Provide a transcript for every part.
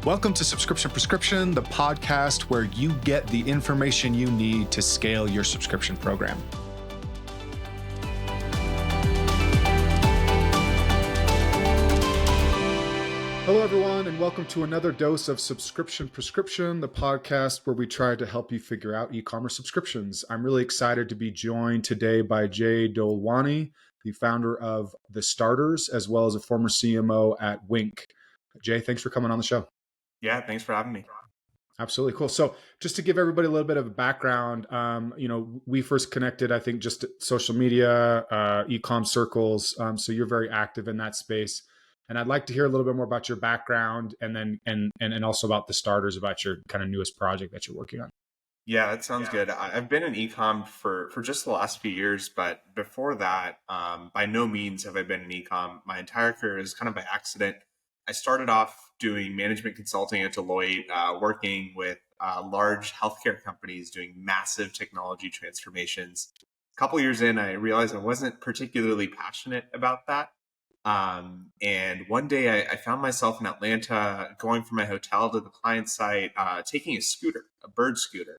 Welcome to Subscription Prescription, the podcast where you get the information you need to scale your subscription program. Hello, everyone, and welcome to another dose of Subscription Prescription, the podcast where we try to help you figure out e-commerce subscriptions. I'm really excited to be joined today by Jai Dolwani, the founder of The Starters, as well as a former CMO at WINC. Jai, thanks for coming on the show. Yeah, thanks for having me. Absolutely. Cool. So just to give everybody a little bit of a background, we first connected, I think, just social media, e-com circles. So you're very active in that space. And I'd like to hear a little bit more about your background and then and also about The Starters, about your kind of newest project that you're working on. Yeah, that sounds good. I've been in e-com for just the last few years, but before that, by no means have I been in e-com. My entire career is kind of by accident. I started off doing management consulting at Deloitte, working with large healthcare companies doing massive technology transformations. A couple years in, I realized I wasn't particularly passionate about that. And one day I found myself in Atlanta going from my hotel to the client site, taking a scooter, a bird scooter.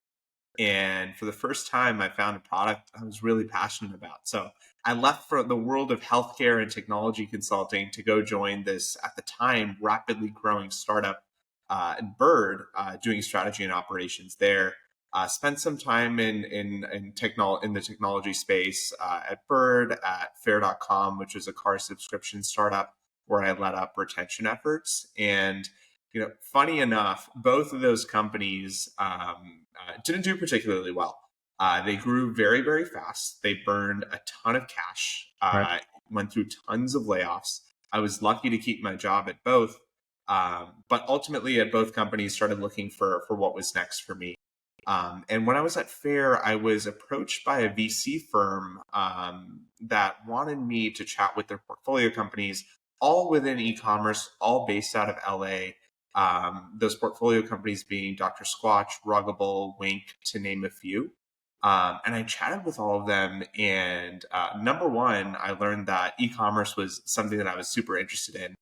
And for the first time, I found a product I was really passionate about. So I left for the world of healthcare and technology consulting to go join this, at the time, rapidly growing startup in Bird, doing strategy and operations there. Spent some time in the technology space at Bird, at Fair.com, which is a car subscription startup where I led up retention efforts. And funny enough, both of those companies didn't do particularly well. They grew very, very fast. They burned a ton of cash, Right. went through tons of layoffs. I was lucky to keep my job at both, but ultimately at both companies started looking for what was next for me. And when I was at Fair, I was approached by a VC firm that wanted me to chat with their portfolio companies, all within e-commerce, all based out of LA. Those portfolio companies being Dr. Squatch, Ruggable, WINC, to name a few. And I chatted with all of them. And number one, I learned that e-commerce was something that I was super interested in.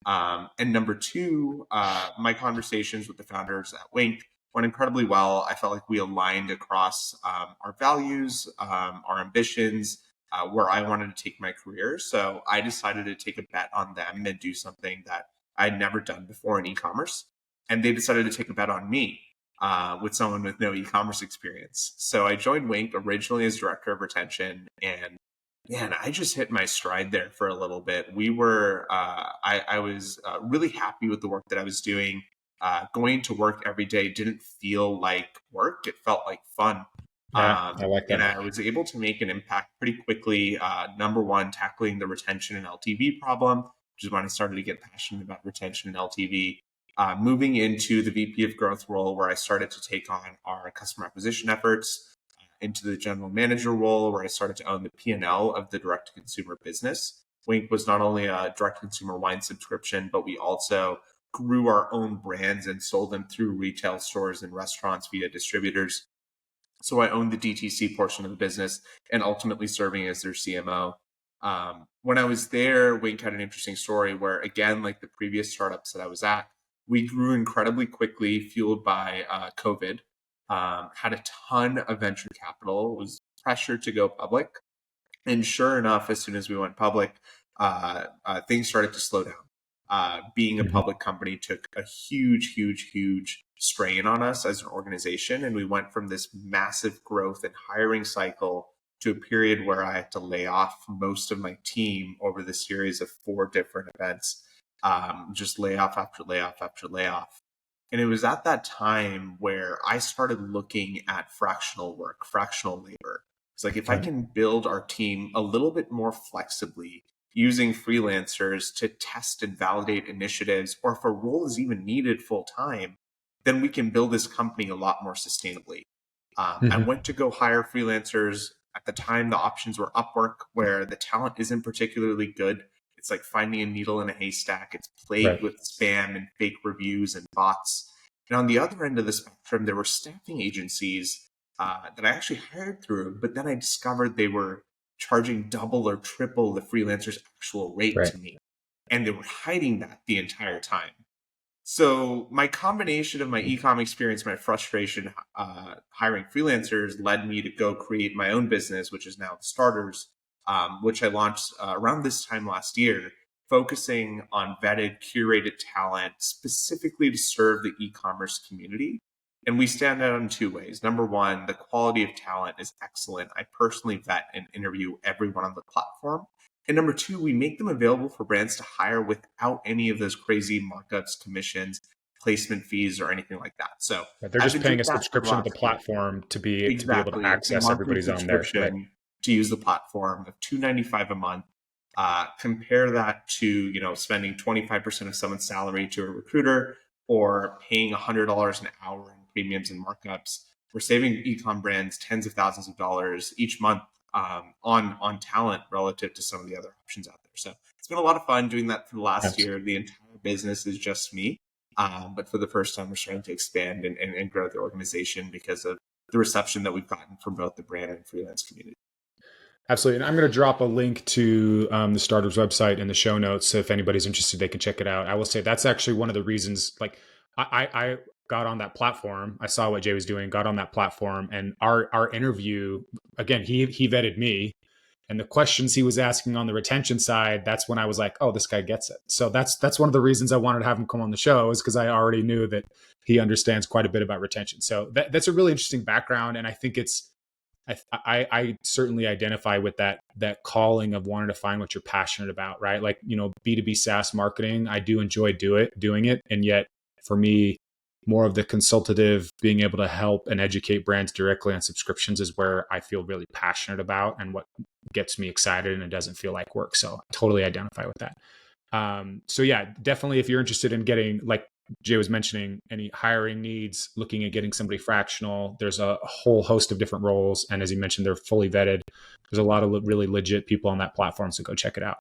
And number two, my conversations with the founders at WINC went incredibly well. I felt like we aligned across our values, our ambitions, where I wanted to take my career. So I decided to take a bet on them and do something that I'd never done before in e-commerce. And they decided to take a bet on me with someone with no e-commerce experience. So I joined WINC originally as director of retention. And man, I just hit my stride there for a little bit. I was really happy with the work that I was doing. Going to work every day didn't feel like work. It felt like fun. Yeah, I like that. And I was able to make an impact pretty quickly. Number one, tackling the retention and LTV problem, which is when I started to get passionate about retention and LTV. Moving into the VP of growth role, where I started to take on our customer acquisition efforts, into the general manager role, where I started to own the P&L of the direct-to-consumer business. WINC was not only a direct-to-consumer wine subscription, but we also grew our own brands and sold them through retail stores and restaurants via distributors. So I owned the DTC portion of the business and ultimately serving as their CMO. When I was there, WINC had an interesting story where, again, like the previous startups that I was at, we grew incredibly quickly, fueled by COVID, had a ton of venture capital, was pressured to go public. And sure enough, as soon as we went public, things started to slow down. Being a public company took a huge strain on us as an organization. And we went from this massive growth and hiring cycle to a period where I had to lay off most of my team over the series of 4 different events, just layoff after layoff after layoff. And it was at that time where I started looking at fractional work, fractional labor. It's like, if I can build our team a little bit more flexibly, using freelancers to test and validate initiatives, or if a role is even needed full time, then we can build this company a lot more sustainably. I went to go hire freelancers. At the time, the options were Upwork, where the talent isn't particularly good. It's like finding a needle in a haystack. It's plagued with spam and fake reviews and bots. And on the other end of the spectrum, there were staffing agencies that I actually hired through, but then I discovered they were charging double or triple the freelancer's actual rate to me. And they were hiding that the entire time. So my combination of my ecom experience, my frustration hiring freelancers led me to go create my own business, which is now Starters, which I launched around this time last year, focusing on vetted, curated talent specifically to serve the e-commerce community. And we stand out in two ways. Number one, the quality of talent is excellent. I personally vet and interview everyone on the platform. And number two, we make them available for brands to hire without any of those crazy markups, commissions, placement fees, or anything like that. So Right. They're I've just been doing paying a that for the subscription to the last year. platform to be able to Exactly. It's a access monthly everybody's on there. Right. subscription to use the platform of $295 a month. Compare that to, spending 25% of someone's salary to a recruiter or paying $100 an hour in premiums and markups. We're saving ecom brands tens of thousands of dollars each month on talent relative to some of the other options out there. So it's been a lot of fun doing that for the last Absolutely. year. The entire business is just me. But for the first time, we're starting to expand and grow the organization because of the reception that we've gotten from both the brand and freelance community. Absolutely. And I'm going to drop a link to the Starters website in the show notes. So if anybody's interested, they can check it out. I will say that's actually one of the reasons, like I got on that platform. I saw what Jay was doing, got on that platform, and our interview, again, he vetted me. And the questions he was asking on the retention side, that's when I was like, oh, this guy gets it. So that's one of the reasons I wanted to have him come on the show, is because I already knew that he understands quite a bit about retention. So that's a really interesting background. And I think I certainly identify with that calling of wanting to find what you're passionate about, right? Like, B2B SaaS marketing, I do enjoy doing it. And yet for me, more of the consultative, being able to help and educate brands directly on subscriptions is where I feel really passionate about and what gets me excited, and it doesn't feel like work. So I totally identify with that. So yeah, definitely if you're interested in getting, like Jay was mentioning, any hiring needs, looking at getting somebody fractional, there's a whole host of different roles. And as you mentioned, they're fully vetted. There's a lot of really legit people on that platform. So go check it out.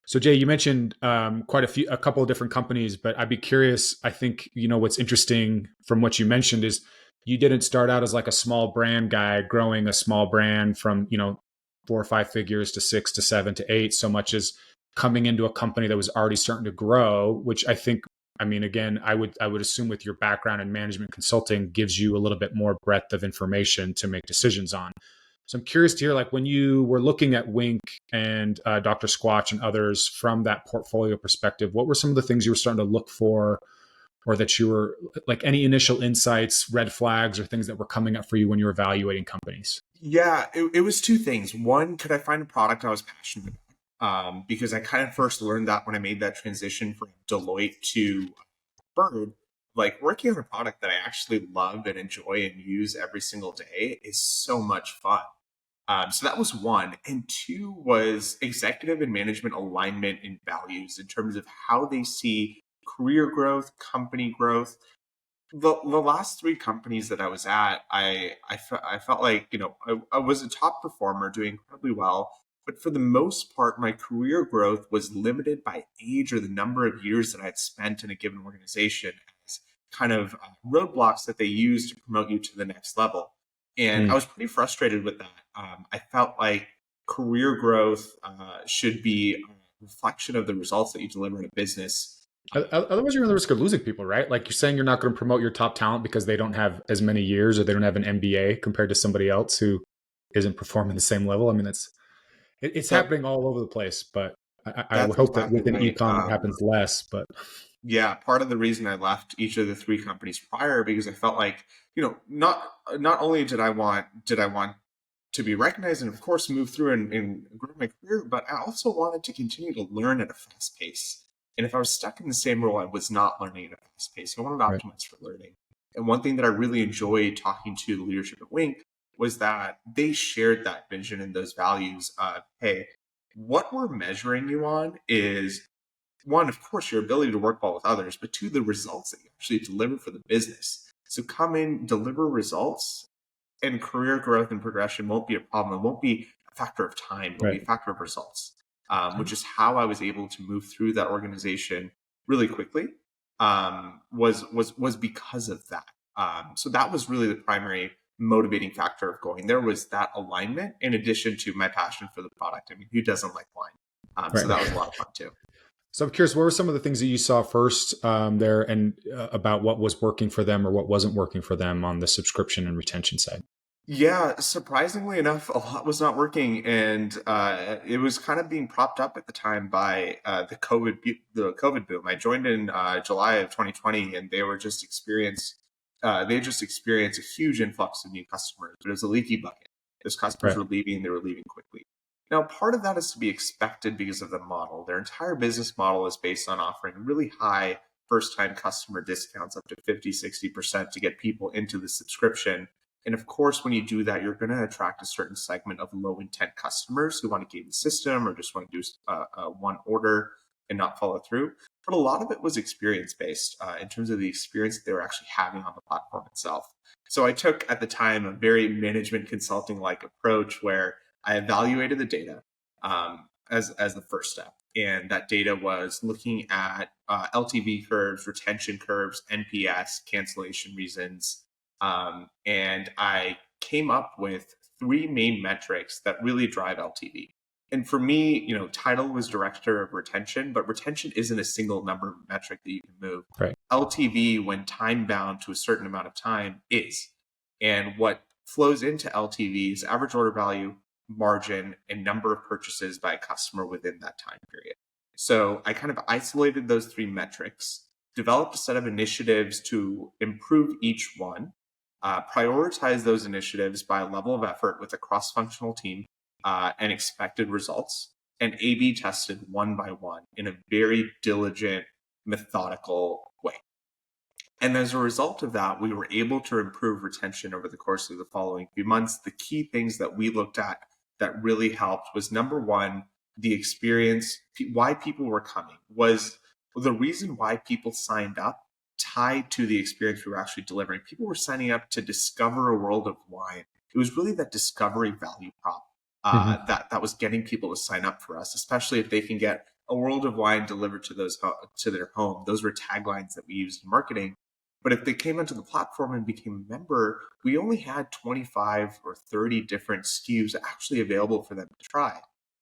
So Jay, you mentioned a couple of different companies, but I'd be curious. I think, what's interesting from what you mentioned is you didn't start out as like a small brand guy growing a small brand from, 4 or 5 figures to 6 to 7 to 8, so much as coming into a company that was already starting to grow, which I think, again, I would assume with your background in management consulting gives you a little bit more breadth of information to make decisions on. So I'm curious to hear, like, when you were looking at WINC and Dr. Squatch and others from that portfolio perspective, what were some of the things you were starting to look for, or that you were like, any initial insights, red flags, or things that were coming up for you when you were evaluating companies? Yeah, it was two things. One, could I find a product I was passionate about? Because I kind of first learned that when I made that transition from Deloitte to Bird, like working on a product that I actually love and enjoy and use every single day is so much fun. So that was one. And two was executive and management alignment in values in terms of how they see career growth, company growth. The last three companies that I was at, I felt like, I was a top performer doing incredibly well. But for the most part, my career growth was limited by age or the number of years that I'd spent in a given organization as kind of roadblocks that they use to promote you to the next level. And I Mm. was pretty frustrated with that. I felt like career growth should be a reflection of the results that you deliver in a business. Otherwise, you're in the risk of losing people, right? Like, you're saying you're not going to promote your top talent because they don't have as many years or they don't have an MBA compared to somebody else who isn't performing the same level. It's That happening all over the place, but I that's would hope that exactly within right. ecom it happens less. But Yeah, part of the reason I left each of the three companies prior because I felt like, not only did I want to be recognized and of course move through and grow my career, but I also wanted to continue to learn at a fast pace. And if I was stuck in the same role, I was not learning at a fast pace. I wanted to right, optimize for learning. And one thing that I really enjoyed talking to the leadership at WINC was that they shared that vision and those values of, hey, what we're measuring you on is one, of course, your ability to work well with others, but two, the results that you actually deliver for the business. So come in, deliver results, and career growth and progression won't be a problem. It won't be a factor of time. It'll be right. a factor of results, which is how I was able to move through that organization really quickly. Was because of that. So that was really the primary motivating factor of going there, was that alignment in addition to my passion for the product. I mean, who doesn't like wine? So Right. that was a lot of fun too. So I'm curious, what were some of the things that you saw first there, and about what was working for them or what wasn't working for them on the subscription and retention side? Yeah, surprisingly enough, a lot was not working, and it was kind of being propped up at the time by the COVID boom. I joined in July of 2020, and they just experienced a huge influx of new customers. But it was a leaky bucket. Those customers Right. were leaving; they were leaving quickly. Now, part of that is to be expected because of the model. Their entire business model is based on offering really high first-time customer discounts, up to 50, 60% to get people into the subscription. And of course, when you do that, you're going to attract a certain segment of low intent customers who want to game the system or just want to do one order and not follow through. But a lot of it was experience based in terms of the experience that they were actually having on the platform itself. So I took at the time a very management consulting like approach where I evaluated the data as the first step. And that data was looking at LTV curves, retention curves, NPS, cancellation reasons, and I came up with three main metrics that really drive LTV. And for me, title was director of retention, but retention isn't a single number metric that you can move. Right. LTV, when time bound to a certain amount of time, is. And what flows into LTV is average order value, margin, and number of purchases by a customer within that time period. So I kind of isolated those three metrics, developed a set of initiatives to improve each one, prioritize those initiatives by level of effort with a cross-functional team and expected results, and A/B tested one by one in a very diligent, methodical way. And as a result of that, we were able to improve retention over the course of the following few months. The key things that we looked at that really helped was, number one, the experience, why people were coming. Was the reason why people signed up tied to the experience we were actually delivering? People were signing up to discover a world of wine. It was really that discovery value prop Mm-hmm. that was getting people to sign up for us, especially if they can get a world of wine delivered to their home. Those were taglines that we used in marketing. But if they came onto the platform and became a member, we only had 25 or 30 different SKUs actually available for them to try.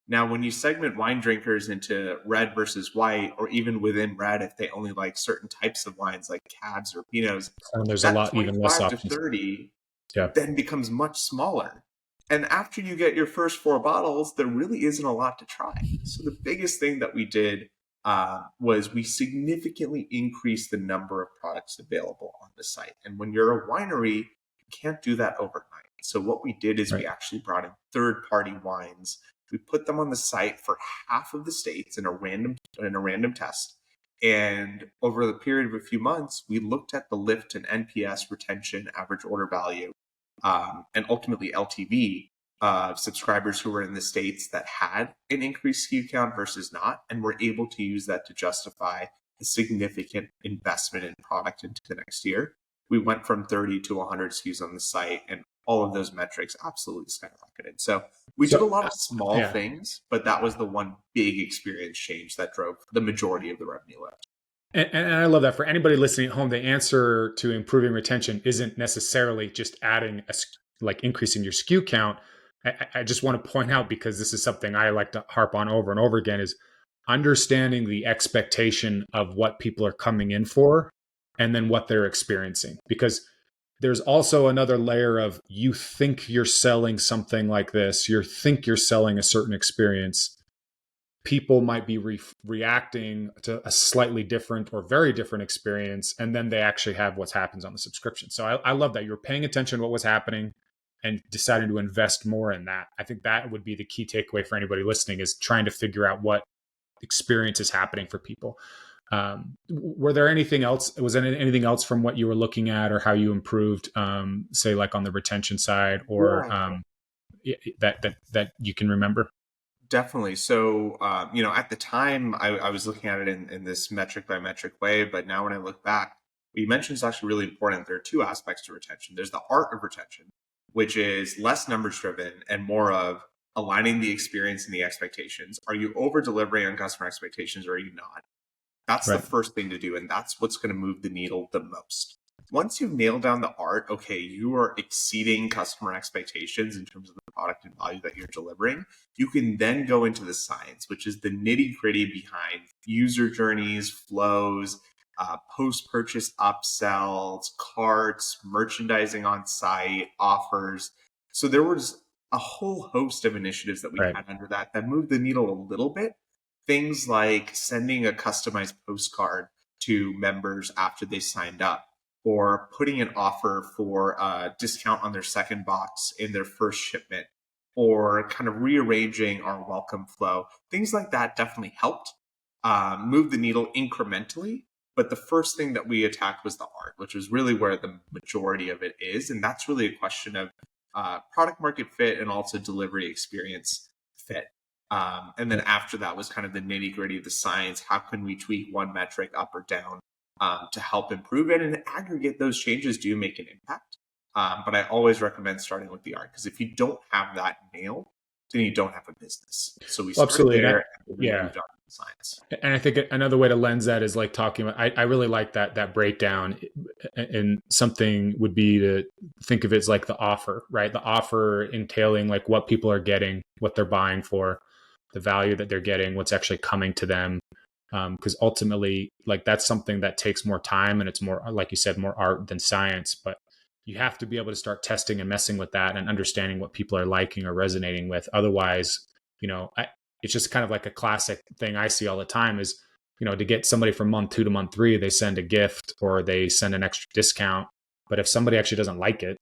Now, when you segment wine drinkers into red versus white, or even within red, if they only like certain types of wines like cabs or pinots, And there's a that lot, even less 25 to options. 30 Yeah. then becomes much smaller. And after you get your first four bottles, there really isn't a lot to try. So the biggest thing that we did was we significantly increased the number of products available on the site. And when you're a winery, you can't do that overnight. So what we did is Right. we actually brought in third-party wines. We put them on the site for half of the states in a random test. And over the period of a few months, we looked at the lift in NPS, retention, average order value, and ultimately LTV subscribers who were in the states that had an increased SKU count versus not, and were able to use that to justify a significant investment in product into the next year. We went from 30 to 100 SKUs on the site, and all of those metrics absolutely skyrocketed. So we did a So lot of small yeah, things, but that was the one big experience change that drove the majority of the revenue lift. and I love that. For anybody listening at home, the answer to improving retention isn't necessarily just adding like increasing your SKU count. I just want to point out, because this is something I like to harp on over and over again, is understanding the expectation of what people are coming in for and then what they're experiencing. Because there's also another layer of, you think you're selling something like this, you think you're selling a certain experience. People might be reacting to a slightly different or very different experience, and then they actually have what happens on the subscription. So I love that you're paying attention to what was happening and deciding to invest more in that. I think that would be the key takeaway for anybody listening, is trying to figure out what experience is happening for people. Were there anything else? Was there anything else from what you were looking at, or how you improved, say, like on the retention side, or Yeah. that you can remember? Definitely. So, at the time, I was looking at it in this metric by metric way, but now when I look back, what you mentioned is actually really important. There are two aspects to retention. There's the art of retention, which is less numbers driven and more of aligning the experience and the expectations. Are you over delivering on customer expectations, or are you not? That's the Right. first thing to do, and that's what's going to move the needle the most. once you've nailed down the art, okay, you are exceeding customer expectations in terms of the product and value that you're delivering. You can then go into the science, which is the nitty gritty behind user journeys, flows, post-purchase upsells, carts, merchandising on site, offers. So there was a whole host of initiatives that we Right. had under that moved the needle a little bit. Things like sending a customized postcard to members after they signed up, or putting an offer for a discount on their second box in their first shipment, or kind of rearranging our welcome flow. Things like that definitely helped move the needle incrementally. But the first thing that we attacked was the art, which is really where the majority of it is. And that's really a question of product market fit and also delivery experience fit. And then after that was kind of the nitty gritty of the science. How can we tweak one metric up or down to help improve it? And in aggregate, those changes do make an impact. But I always recommend starting with the art, because if you don't have that nailed, then you don't have a business. So we Well, started absolutely. there and we Yeah. moved on to the science. And I think another way to lens that is like talking about, I really like that breakdown. And something would be to think of it as like the offer, right? The offer entailing like what people are getting, what they're buying for, the value that they're getting, what's actually coming to them. Because ultimately, like that's something that takes more time, and it's more, like you said, more art than science. But you have to be able to start testing and messing with that and understanding what people are liking or resonating with. Otherwise, it's just kind of like a classic thing I see all the time is, to get somebody from month 2 to month 3, they send a gift or they send an extra discount. But if somebody actually doesn't like it,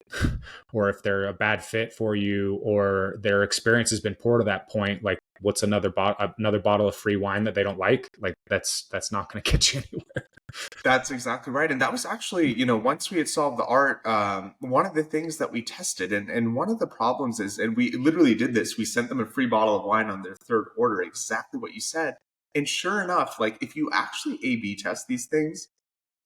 or if they're a bad fit for you, or their experience has been poor to that point, like what's another bottle of free wine that they don't like that's not going to get you anywhere. That's exactly right. And that was actually, once we had solved the art, one of the things that we tested, and one of the problems is, and we literally did this, we sent them a free bottle of wine on their third order, exactly what you said. And sure enough, like if you actually A/B test these things,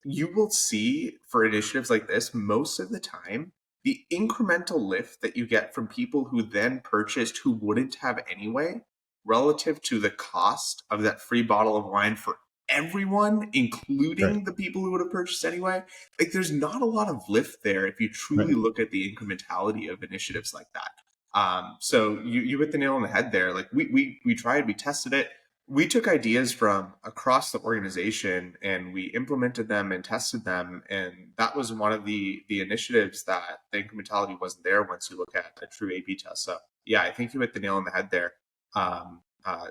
you will see for initiatives like this, most of the time, the incremental lift that you get from people who then purchased who wouldn't have anyway, relative to the cost of that free bottle of wine for everyone, Right. including the people who would have purchased anyway. Like there's not a lot of lift there if you truly Right. look at the incrementality of initiatives like that. So you hit the nail on the head there. Like we tried, we tested it, we took ideas from across the organization and we implemented them and tested them. And that was one of the initiatives that the incrementality wasn't there once you look at a true A/B test. So yeah, I think you hit the nail on the head there.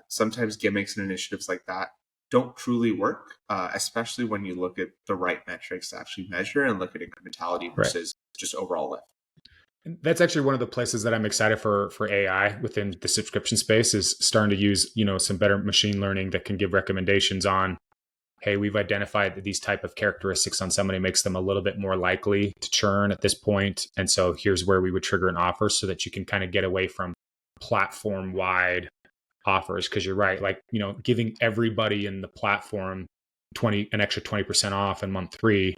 Sometimes gimmicks and initiatives like that don't truly work, especially when you look at the right metrics to actually measure and look at incrementality Right. versus just overall lift. That's actually one of the places that I'm excited for AI within the subscription space is starting to use, some better machine learning that can give recommendations on, hey, we've identified that these type of characteristics on somebody makes them a little bit more likely to churn at this point. And so here's where we would trigger an offer so that you can kind of get away from platform wide offers. Cause you're right. Like, giving everybody in the platform an extra 20% off in month 3.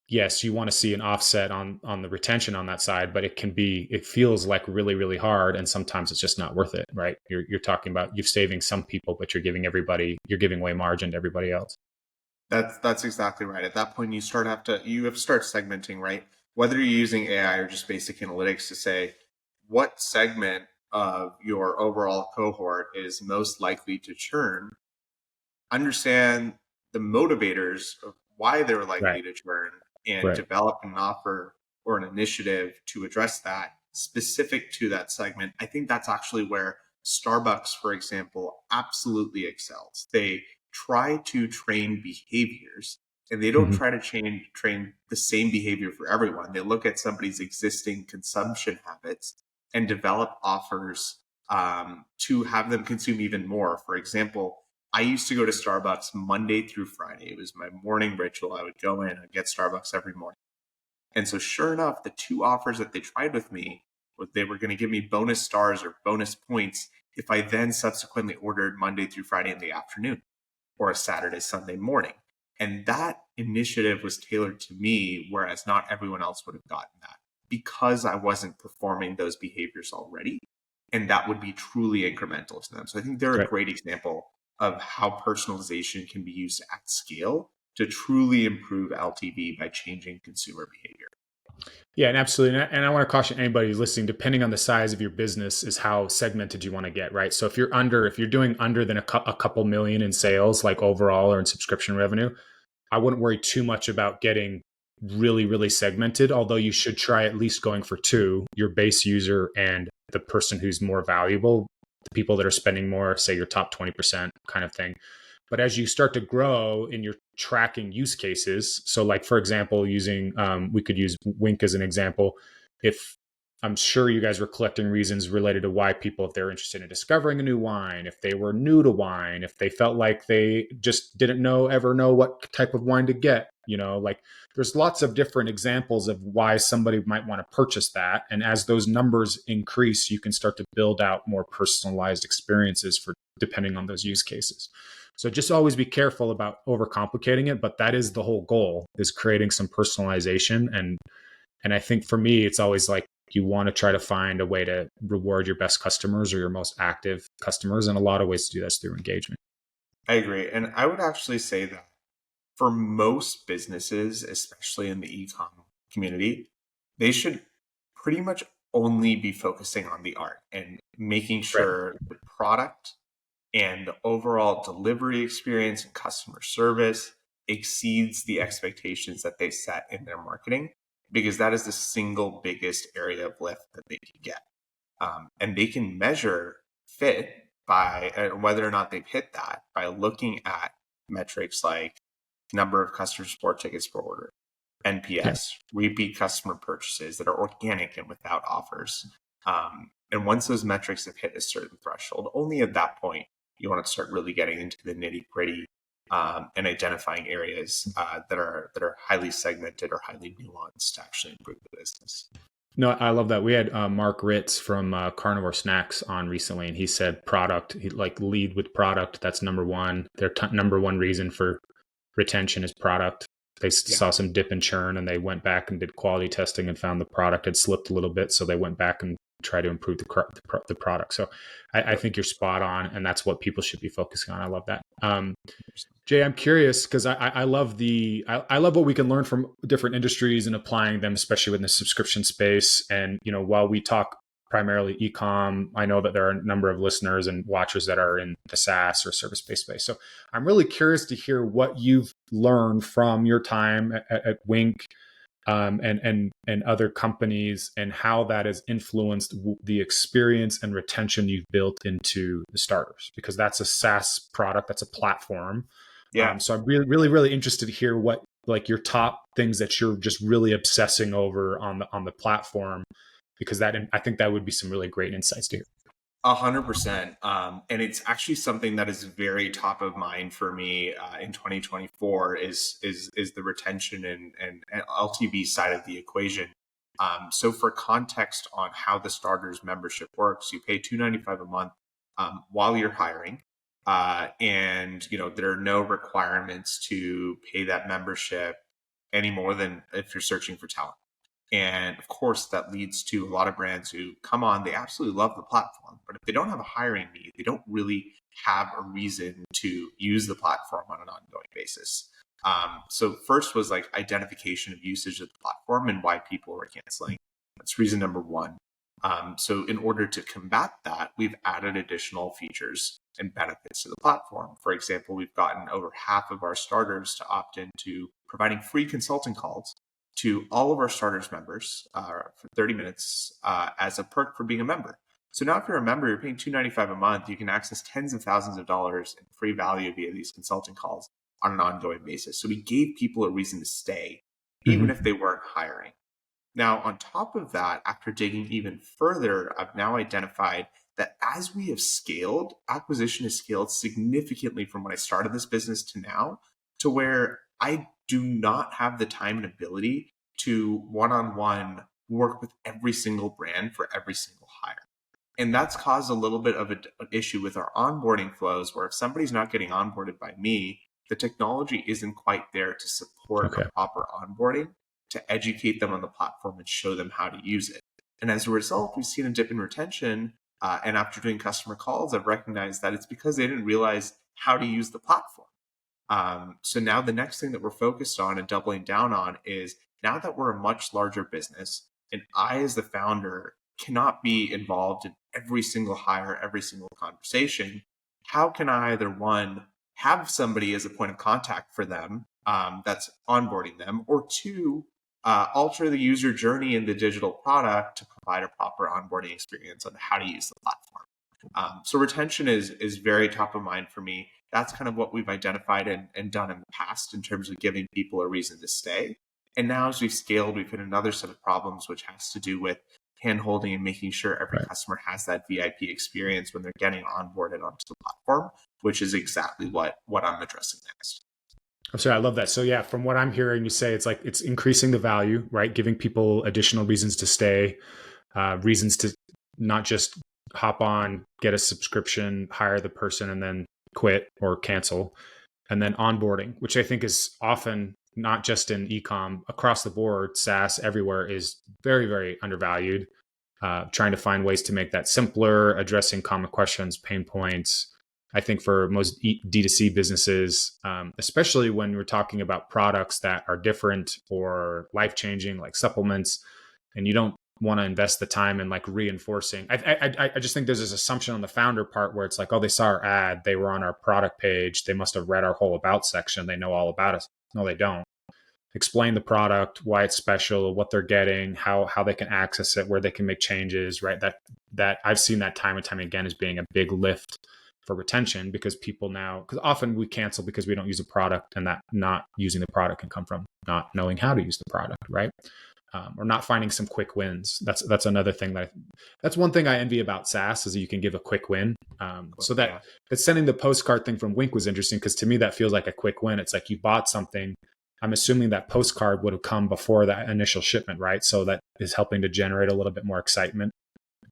Yes, you want to see an offset on the retention on that side, but it feels like really, really hard. And sometimes it's just not worth it, right? You're talking about you're saving some people, but you're giving away margin to everybody else. That's exactly right. At that point, you have to start segmenting, right? Whether you're using AI or just basic analytics to say what segment of your overall cohort is most likely to churn, understand the motivators of why they're Right. likely to churn, and Right. develop an offer or an initiative to address that specific to that segment. I think that's actually where Starbucks, for example, absolutely excels. They try to train behaviors, and they don't Hmm. try to train the same behavior for everyone. They look at somebody's existing consumption habits and develop offers to have them consume even more. For example, I used to go to Starbucks Monday through Friday. It was my morning ritual. I would go in and get Starbucks every morning. And so, sure enough, the two offers that they tried with me was they were going to give me bonus stars or bonus points if I then subsequently ordered Monday through Friday in the afternoon or a Saturday, Sunday morning. And that initiative was tailored to me, whereas not everyone else would have gotten that because I wasn't performing those behaviors already. And that would be truly incremental to them. So I think they're a Right. great example of how personalization can be used at scale to truly improve LTV by changing consumer behavior. Yeah, and absolutely. And I want to caution anybody who's listening, depending on the size of your business is how segmented you want to get, right? So if you're doing under than a couple million in sales, like overall or in subscription revenue, I wouldn't worry too much about getting really, really segmented, although you should try at least going for two, your base user and the person who's more valuable, the people that are spending more, say your top 20% kind of thing. But as you start to grow and you're tracking use cases, so like, for example, using, we could use WINC as an example. If I'm sure you guys were collecting reasons related to why people, if they're interested in discovering a new wine, if they were new to wine, if they felt like they just didn't ever know what type of wine to get, like there's lots of different examples of why somebody might want to purchase that. And as those numbers increase, you can start to build out more personalized experiences for depending on those use cases. So just always be careful about overcomplicating it, but that is the whole goal, is creating some personalization. And I think for me, it's always like you want to try to find a way to reward your best customers or your most active customers. And a lot of ways to do this through engagement. I agree. And I would actually say that for most businesses, especially in the e-com community, they should pretty much only be focusing on the art and making sure the product and the overall delivery experience and customer service exceeds the expectations that they set in their marketing, because that is the single biggest area of lift that they can get. And they can measure fit by whether or not they've hit that by looking at metrics like number of customer support tickets per order, NPS, repeat customer purchases that are organic and without offers. And once those metrics have hit a certain threshold, only at that point you want to start really getting into the nitty gritty and identifying areas that are highly segmented or highly nuanced to actually improve the business. No, I love that. We had Mark Ritz from Carnivore Snacks on recently, and he said product, lead with product. That's number one. Their number one reason for retention is product. They saw some dip in churn, and they went back and did quality testing and found the product had slipped a little bit. So they went back and tried to improve the product. So I think you're spot on, and that's what people should be focusing on. I love that. Jay, I'm curious because I love I love what we can learn from different industries and applying them, especially within the subscription space. And while we talk primarily e-com, I know that there are a number of listeners and watchers that are in the SaaS or service-based space. So I'm really curious to hear what you've learned from your time at WINC and other companies, and how that has influenced the experience and retention you've built into the starters, because that's a SaaS product, that's a platform. Yeah. So I'm really interested to hear what your top things that you're just really obsessing over on the platform, because I think that would be some really great insights to hear. 100%. And it's actually something that is very top of mind for me in 2024 is the retention and LTV side of the equation. So for context on how the starters membership works, you pay $295 a month while you're hiring. And there are no requirements to pay that membership any more than if you're searching for talent. And of course, that leads to a lot of brands who come on, they absolutely love the platform, but if they don't have a hiring need, they don't really have a reason to use the platform on an ongoing basis. So first was identification of usage of the platform and why people were canceling. That's reason number one. So in order to combat that, we've added additional features and benefits to the platform. For example, we've gotten over half of our starters to opt into providing free consulting calls to all of our starters members for 30 minutes as a perk for being a member. So now if you're a member, you're paying $295 a month, you can access tens of thousands of dollars in free value via these consulting calls on an ongoing basis. So we gave people a reason to stay, even if they weren't hiring. Now, on top of that, after digging even further, I've now identified that as we have scaled, acquisition has scaled significantly from when I started this business to now, to where I do not have the time and ability to one-on-one work with every single brand for every single hire. And that's caused a little bit of an issue with our onboarding flows, where if somebody's not getting onboarded by me, the technology isn't quite there to support a proper onboarding, to educate them on the platform and show them how to use it. And as a result, we've seen a dip in retention. And after doing customer calls, I've recognized that it's because they didn't realize how to use the platform. So now the next thing that we're focused on and doubling down on is, now that we're a much larger business and I, as the founder, cannot be involved in every single hire, every single conversation, how can I either, one, have somebody as a point of contact for them that's onboarding them, or two, alter the user journey in the digital product to provide a proper onboarding experience on how to use the platform. So retention is very top of mind for me. That's kind of what we've identified and done in the past in terms of giving people a reason to stay. And now as we've scaled, we've hit another set of problems, which has to do with hand-holding and making sure every customer has that VIP experience when they're getting onboarded onto the platform, which is exactly what I'm addressing next. Oh, sorry, I love that. So yeah, from what I'm hearing you say, it's like it's increasing the value, right? Giving people additional reasons to stay, reasons to not just hop on, get a subscription, hire the person, and then quit or cancel. And then onboarding, which I think is often not just in ecom, across the board, SaaS everywhere is very, very undervalued. Trying to find ways to make that simpler, addressing common questions, pain points. I think for most D2C businesses, especially when we're talking about products that are different or life-changing, like supplements, and you don't want to invest the time in like reinforcing. I just think there's this assumption on the founder part where it's like, oh, they saw our ad, they were on our product page, they must have read our whole about section, they know all about us. No, they don't. Explain the product, why it's special, what they're getting, how they can access it, where they can make changes, right? That I've seen that time and time again as being a big lift for retention, because people now, because often we cancel because we don't use a product, and that not using the product can come from not knowing how to use the product, right? Or not finding some quick wins. That's another thing that's one thing I envy about SaaS, is that you can give a quick win. So that sending the postcard thing from WINC was interesting, because to me that feels like a quick win. It's like you bought something. I'm assuming that postcard would have come before that initial shipment, right? So that is helping to generate a little bit more excitement.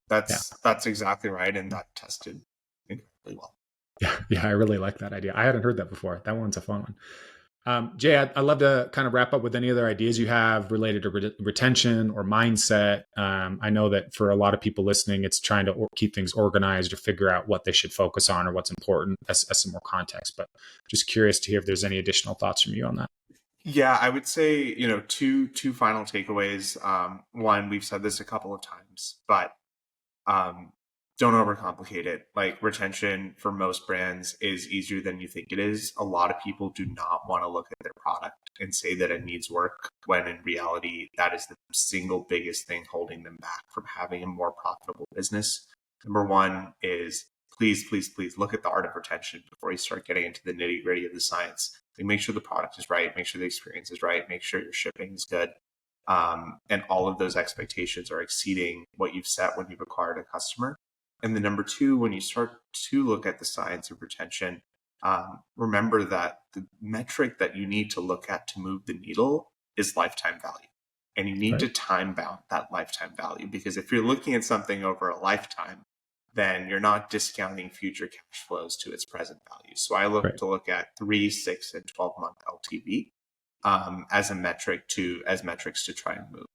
That's exactly right, and that tested incredibly well. Yeah, I really like that idea. I hadn't heard that before. That one's a fun one. Jay, I'd love to kind of wrap up with any other ideas you have related to retention or mindset. I know that for a lot of people listening, it's trying to keep things organized or figure out what they should focus on or what's important as some more context. But just curious to hear if there's any additional thoughts from you on that. Yeah, I would say, two final takeaways. One, we've said this a couple of times, but don't overcomplicate it. Like, retention for most brands is easier than you think it is. A lot of people do not want to look at their product and say that it needs work, when in reality, that is the single biggest thing holding them back from having a more profitable business. Number one is, please look at the art of retention before you start getting into the nitty gritty of the science. Like, make sure the product is right, make sure the experience is right, make sure your shipping is good. And all of those expectations are exceeding what you've set when you've acquired a customer. And then number two, when you start to look at the science of retention, remember that the metric that you need to look at to move the needle is lifetime value. And you need to time bound that lifetime value, because if you're looking at something over a lifetime, then you're not discounting future cash flows to its present value. So I look at 3, 6, and 12-month LTV as metrics to try and move.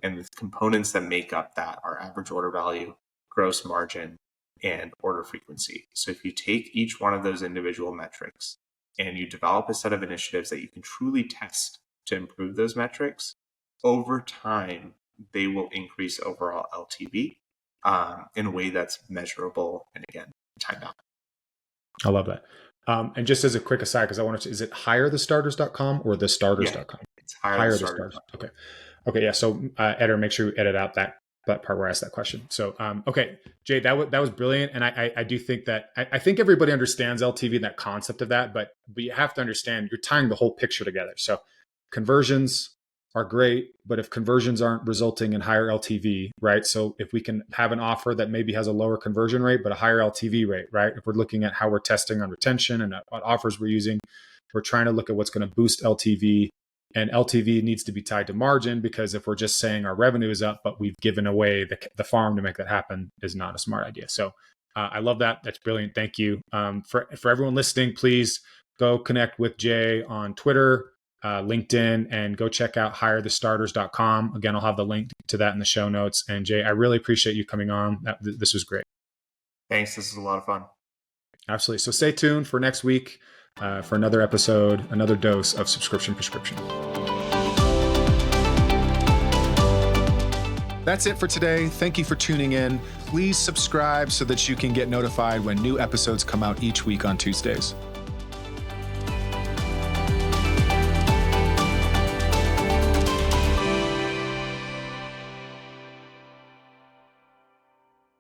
And the components that make up that are average order value, gross margin, and order frequency. So if you take each one of those individual metrics and you develop a set of initiatives that you can truly test to improve those metrics, over time, they will increase overall LTV in a way that's measurable and, again, time bound. I love that. And just as a quick aside, because I wanted to, is it hirethestarters.com or thestarters.com? Yeah, it's hirethestarters. Okay. Yeah. So editor, make sure you edit out that part where I asked that question. So, okay, Jay, that was brilliant. And I do think that, I think everybody understands LTV and that concept of that, but you have to understand you're tying the whole picture together. So conversions are great, but if conversions aren't resulting in higher LTV, right? So if we can have an offer that maybe has a lower conversion rate, but a higher LTV rate, right? If we're looking at how we're testing on retention and what offers we're using, we're trying to look at what's going to boost LTV. And LTV needs to be tied to margin, because if we're just saying our revenue is up, but we've given away the farm to make that happen, is not a smart idea. So I love that. That's brilliant. Thank you. For everyone listening, please go connect with Jay on Twitter, LinkedIn, and go check out hirethestarters.com. Again, I'll have the link to that in the show notes. And Jay, I really appreciate you coming on. This was great. Thanks. This is a lot of fun. Absolutely. So stay tuned for next week. for another episode, another dose of Subscription Prescription. That's it for today. Thank you for tuning in. Please subscribe so that you can get notified when new episodes come out each week on Tuesdays.